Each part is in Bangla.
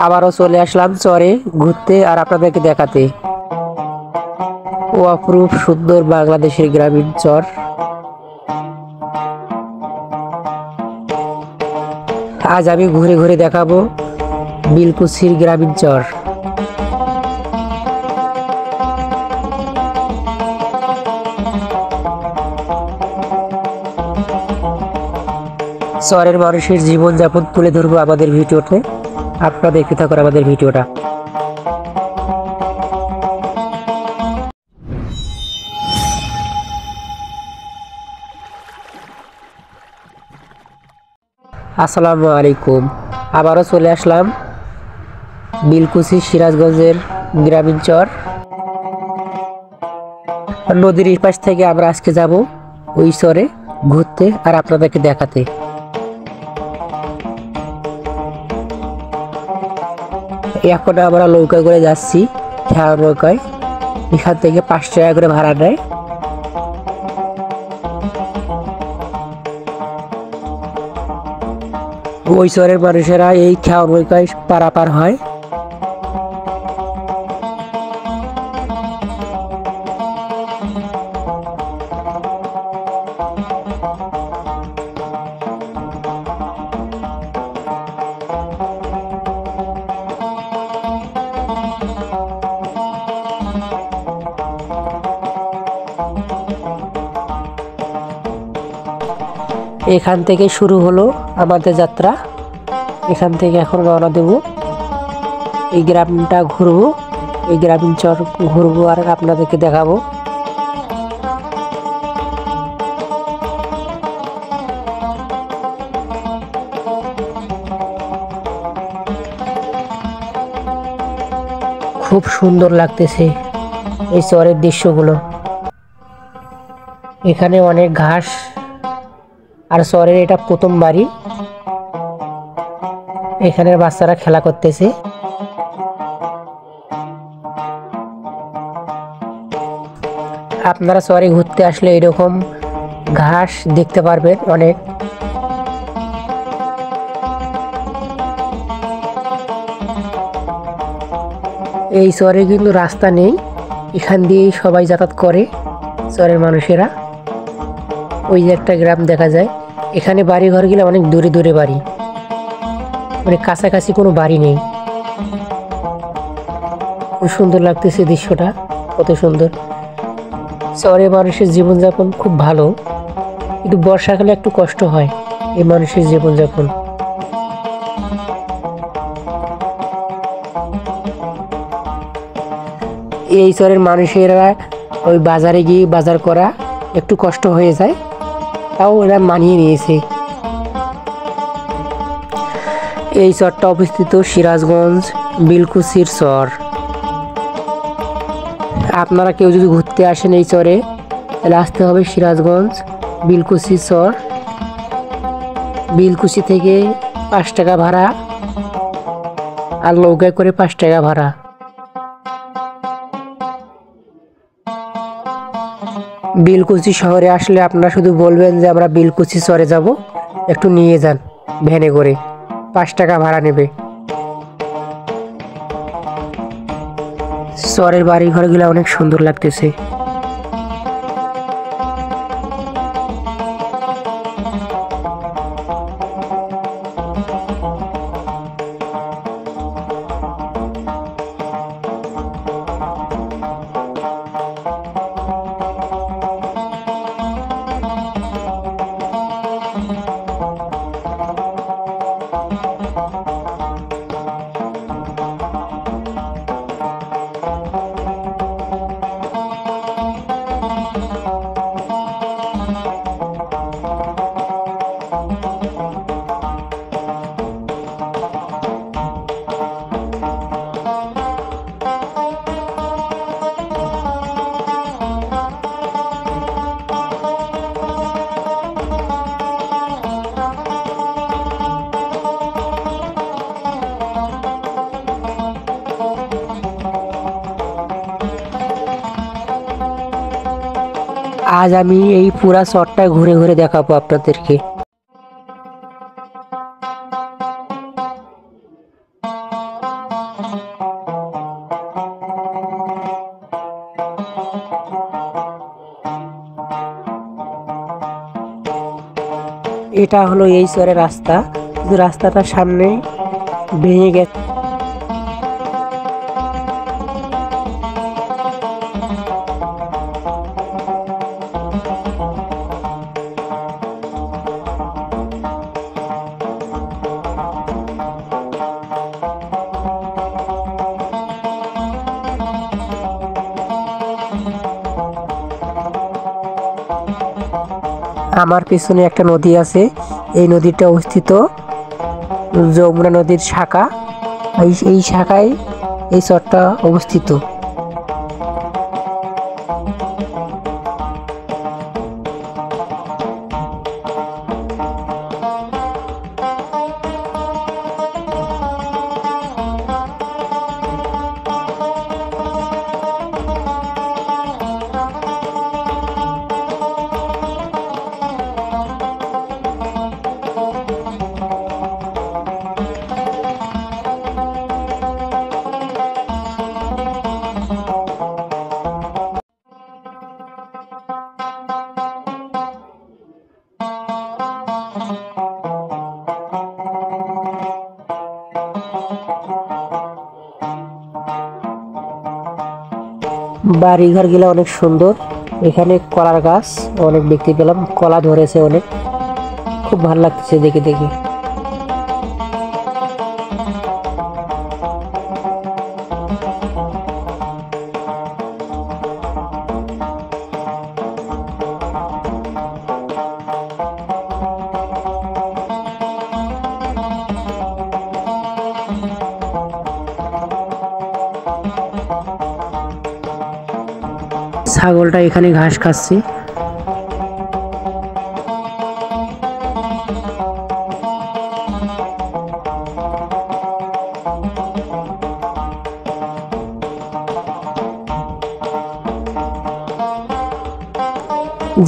আবারও চলে আসলাম চরে ঘুরতে আর আপনাদেরকে দেখাতে। ও অপরূপ সুন্দর বাংলাদেশের গ্রামীণ চর। আজ আমি ঘুরে ঘুরে দেখাবো বিলকুছির গ্রামীণ চর। চরের মানুষের জীবনযাপন তুলে ধরবো আমাদের ভিডিওতে। আপনারা দেখতে থাকুন আমাদের ভিডিওটা। আসসালামু আলাইকুম। আবারও চলে আসলাম বিলকুছি সিরাজগঞ্জের গ্রামীণ চর। নদীর এই পাশ থেকে আমরা আজকে যাব ওই চরে ঘুরতে আর আপনাদেরকে দেখাতে। এখন আমরা নৌকা করে যাচ্ছি, খেয়ার নৌকায়। এখান থেকে 5 টাকা করে ভাড়া নেয়। ওই চরের মানুষেরা এই খেয়ার নৌকায় পারাপার হয়। এখান থেকে শুরু হলো আমাদের যাত্রা। এখান থেকে এখন রওনা দেব। এই গ্রামটা ঘুরবো, এই গ্রামীণ চর ঘুরবো আর আপনাদেরকে দেখাবো। খুব সুন্দর লাগতেছে এই চরের দৃশ্যগুলো। এখানে অনেক ঘাস, আর চরের এটা প্রথম বাড়ি। এখানের বাচ্চারা খেলা করতেছে। আপনারা চরে ঘুরতে আসলে এরকম ঘাস দেখতে পারবেন অনেক। এই চরে কিন্তু রাস্তা নেই, এখান দিয়েই সবাই যাতায়াত করে চরের মানুষেরা। ওই যে একটা গ্রাম দেখা যায়। এখানে বাড়ি ঘর গেলে অনেক দূরে দূরে বাড়ি, মানে কাছাকাছি কোনো বাড়ি নেই। খুব সুন্দর লাগতেছে দৃশ্যটা, কত সুন্দর। চরের মানুষের জীবনযাপন খুব ভালো, কিন্তু বর্ষাকালে একটু কষ্ট হয় এই মানুষের জীবনযাপন। এই চরের মানুষেরা ওই বাজারে গিয়ে বাজার করা একটু কষ্ট হয়ে যায়, তাও এরা মানিয়ে নিয়েছে। এই চরটা অবস্থিত সিরাজগঞ্জ বিলকুছির চর। আপনারা কেউ যদি ঘুরতে আসেন এই চরে, তাহলে আসতে হবে সিরাজগঞ্জ বিলকুছি চর। বিলকুছি থেকে 5 টাকা ভাড়া, আর নৌকায় করে 5 টাকা ভাড়া। বিলকুছি শহরে আসলে আপনারা শুধু বলবেন যে আমরা বিলকুছি চরে যাব, একটু নিয়ে যান ভ্যানে করে, 5 টাকা ভাড়া নেবে। চরের বাড়ি ঘরগুলো অনেক সুন্দর লাগতেছে। আজ আমি এই পুরা চরটা ঘুরে ঘুরে দেখাবো আপনাদেরকে। এটা হলো এই চরের রাস্তা, কিন্তু রাস্তাটার সামনে ভেঙে গেছে। আমার পিছনে একটা নদী আছে, এই নদীটা অবস্থিত যমুনা নদীর শাখা, এই শাখায় এই চরটা অবস্থিত। বাড়িঘর গুলো অনেক সুন্দর, এখানে কলার গাছ অনেক দেখতে পেলাম, কলা ধরেছে অনেক, খুব ভালো লাগতেছে দেখে দেখে। ছাগলটা এখানে ঘাস খাচ্ছে।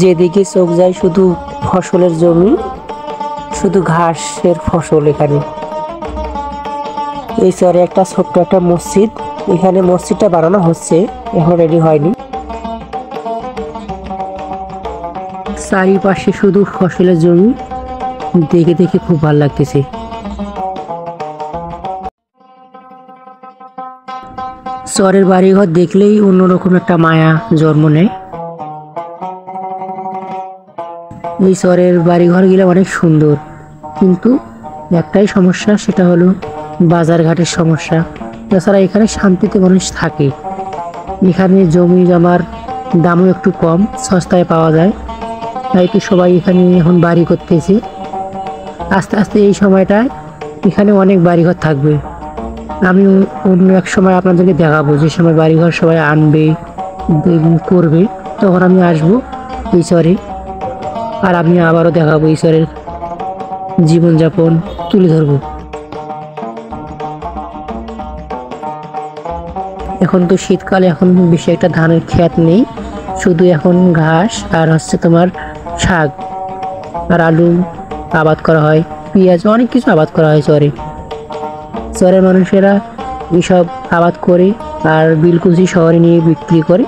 যেদিকে চোখ যায় শুধু ফসলের জমি, শুধু ঘাসের ফসল। এখানে এই চরে একটা ছোট্ট একটা মসজিদ, এখানে মসজিদটা বানানো হচ্ছে, এখন রেডি হয়নি। চারিপাশে শুধু ফসলের জমি, দেখে দেখে খুব ভালো লাগতেছে। চরের বাড়িঘর দেখলেই অন্যরকম একটা মায়া জন্ম নেয়। এই চরের বাড়িঘর গুলো অনেক সুন্দর, কিন্তু একটাই সমস্যা, সেটা হলো বাজারঘাটের সমস্যা। তাছাড়া এখানে শান্তিতে মানুষ থাকে, এখানে জমি জমার দামও একটু কম, সস্তায় পাওয়া যায়, তাই তো সবাই এখানে এখন বাড়ি করতেছে। আস্তে আস্তে এই সময়টায় এখানে অনেক বাড়িঘর থাকবে। আমি অন্য এক সময় আপনাদেরকে দেখাবো, যে সময় বাড়িঘর সবাই আনবে করবে, তখন আমি আসবো এই চরে, আর আমি আবারও দেখাবো এই চরের জীবনযাপন তুলে ধরবো। এখন তো শীতকালে, এখন বেশি একটা ধানের ক্ষেত নেই, শুধু এখন ঘাস আর হচ্ছে তোমার শাক আর আলু আবাদ করা হয়, পেঁয়াজ, অনেক কিছু আবাদ করা হয় চরে। চরের মানুষেরা এইসব আবাদ করে আর বিলকুচি শহরে নিয়ে বিক্রি করে।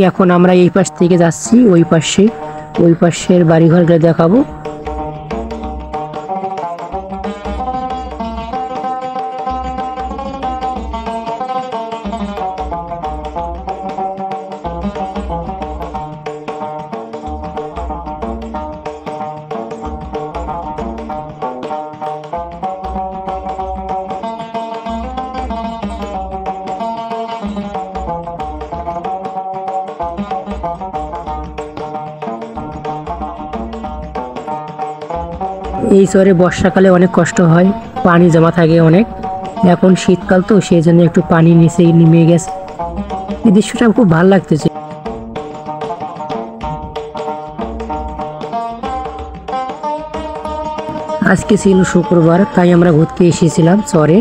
এখন আমরা এই পাশ থেকে যাচ্ছি ওই পাশের বাড়িঘরগুলো দেখাবো। এই চরে বর্ষাকালে অনেক কষ্ট হয়, পানি জমা থাকে অনেক। এখন শীতকাল তো, সেই জন্য একটু পানি নিচে নেমে গেছে। এই দৃশ্যটা খুব ভালো লাগতেছে। আজকে ছিল শুক্রবার, তাই আমরা ঘুরতে এসেছিলাম চরে।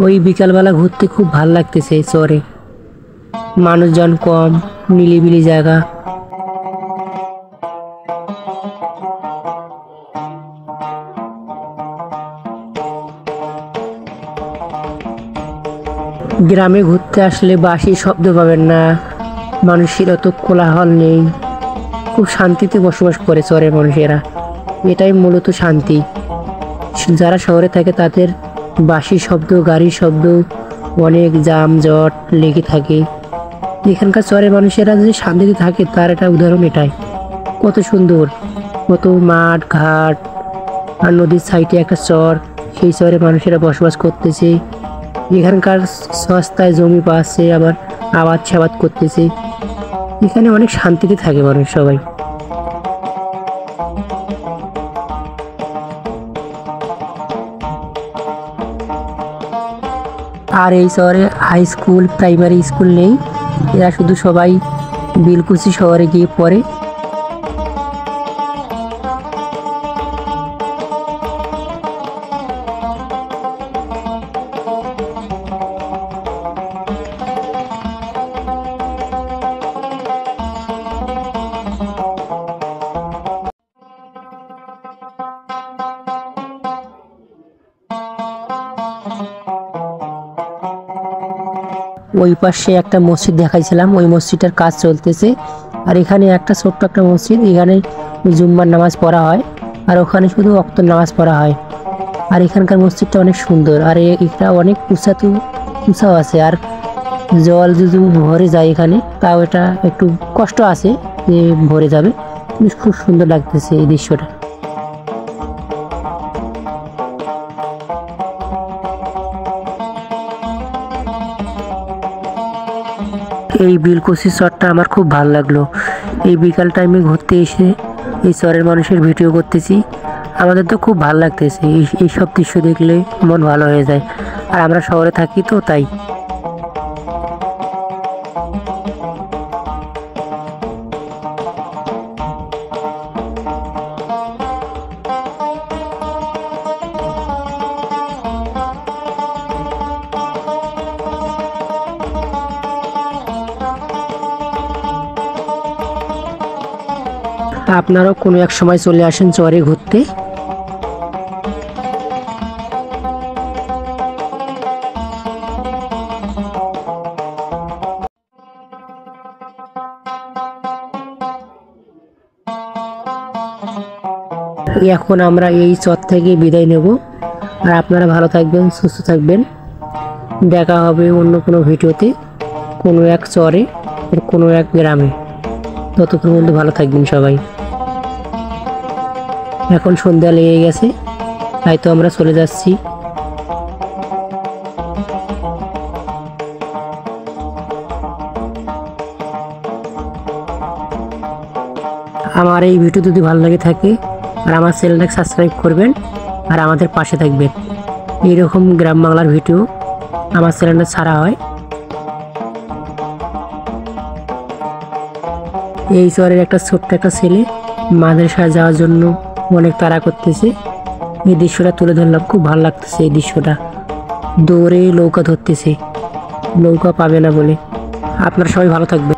ওই বিকালবেলা ঘুরতে খুব ভাল লাগতেছে এই চরে, মানুষজন কম, নিলিবিলি জায়গা। গ্রামে ঘুরতে আসলে বাঁশির শব্দ পাবেন না, মানুষের অত কোলাহল নেই, খুব শান্তিতে বসবাস করে চরের মানুষেরা। এটাই মূলত শান্তি। যারা শহরে থাকে তাদের বাঁশির শব্দ, গাড়ির শব্দ, অনেক যানজট লেগে থাকে। এখানকার চরের মানুষেরা যে শান্তিতে থাকে তার একটা উদাহরণ এটাই। কত সুন্দর, কত মাঠ ঘাট আর নদীর সাইডে একটা চর, সেই চরে মানুষেরা বসবাস করতেছে। এখানকার সস্তায় জমি পাচ্ছে, আবার আবাদ সাবাদ করতেছে। এখানে অনেক শান্তিতে থাকে মানুষ সবাই। আর এই শহরে হাই স্কুল, প্রাইমারি স্কুল নেই, এরা শুধু সবাই বিলকুচি শহরে গিয়ে পড়ে। ওই পাশে একটা মসজিদ দেখাইছিলাম, ওই মসজিদটার কাজ চলতেছে। আর এখানে একটা ছোট্ট একটা মসজিদ, এখানে জুম্মার নামাজ পড়া হয়, আর ওখানে শুধু ওয়াক্তের নামাজ পড়া হয়। আর এখানকার মসজিদটা অনেক সুন্দর, আর এটা অনেক উঁচাও আছে। আর জল যদি ভরে যায় এখানে, তাও এটা একটু কষ্ট আছে যে ভরে যাবে, কিন্তু খুব সুন্দর লাগতেছে এই দৃশ্যটা। এই বিলকুচি চরটা আমার খুব ভালো লাগলো। এই বিকাল টাইমে ঘুরতে এসে এই চরের মানুষের ভিডিও করতেছি, আমাদের তো খুব ভালো লাগতেছে। এইসব দৃশ্য দেখলে মন ভালো হয়ে যায়। আর আমরা শহরে থাকি তো তাই। আপনারাও কোনো এক সময় চলে আসেন চরে ঘুরতে। এখন আমরা এই চর থেকে বিদায় নেব। আর আপনারা ভালো থাকবেন, সুস্থ থাকবেন। দেখা হবে অন্য কোনো ভিডিওতে, কোনো এক চরে আর কোনো এক গ্রামে। ততক্ষণ পর্যন্ত ভালো থাকবেন সবাই। এখন সন্ধ্যা লেগে গেছে, তাই তো আমরা চলে যাচ্ছি। আমার এই ভিডিও যদি ভালো লাগে থাকে, আর আমার চ্যানেলটাকে সাবস্ক্রাইব করবেন, আর আমাদের পাশে থাকবেন। এইরকম গ্রাম বাংলার ভিডিও আমার চ্যানেলে ছাড়া হয়। এই শহরের একটা ছোট্ট একটা ছেলে মাদ্রাসায় যাওয়ার জন্য অনেক তাড়া করতেছে। এই দৃশ্যটা তুলে ধরলাম, খুব ভালো লাগতেছে এই দৃশ্যটা। দৌড়ে নৌকা ধরতেছে, নৌকা পাবে না বলে। আপনারা সবাই ভালো থাকবেন।